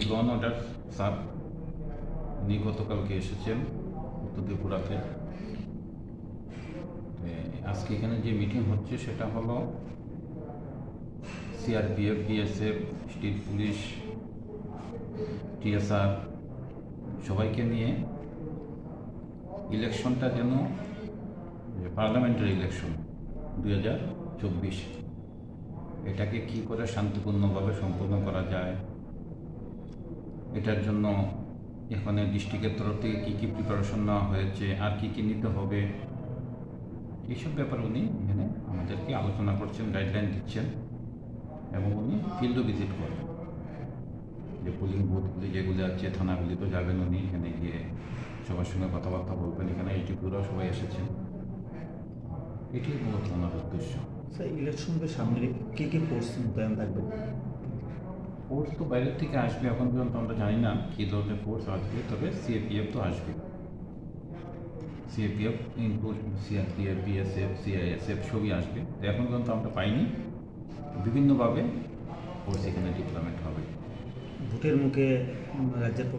Law and order sir, উনি গতকালকে এসেছেন উত্তর ত্রিপুরাতে। আজকে এখানে যে মিটিং হচ্ছে সেটা হলো CRPF, BSF, state police, TSR সবাইকে নিয়ে ইলেকশনটা যেন পার্লামেন্টারি ইলেকশন 2024 এটাকে কী করে শান্তিপূর্ণভাবে সম্পন্ন করা যায়, এটার জন্য এখানে ডিস্ট্রিক্টের তরফ থেকে কী কী প্রিপারেশন নেওয়া হয়েছে আর কী কী নিতে হবে, এইসব ব্যাপারে উনি এখানে আমাদেরকে আলোচনা করছেন, গাইডলাইন দিচ্ছেন এবং উনি ফিল্ডও ভিজিট করেন। যে পোলিং বুথগুলি যেগুলি আছে থানাগুলি তো যাবেন উনি, এখানে গিয়ে সবার সঙ্গে কথাবার্তা বলবেন। এখানে এইচডিপিওরাও সবাই এসেছেন, এটি মূলত ওনার উদ্দেশ্য। স্যার, ইলেকশনকে সামনে রেখে কী কী ফোর্স মোতায়েন থাকবে? ফোর্স তো বাইরের থেকে আসবে, এখন পর্যন্ত আমরা জানি না কী ধরনের ফোর্স আসবে, তবে সিএপিএফ তো আসবে। CAPF include CRPF, BSF, CISF সবই আসবে। তো এখন পর্যন্ত আমরা পাইনি, বিভিন্নভাবে ফোর্স এখানে ডিপ্লয়মেন্ট হবে। ভোটের মুখে রাজ্যের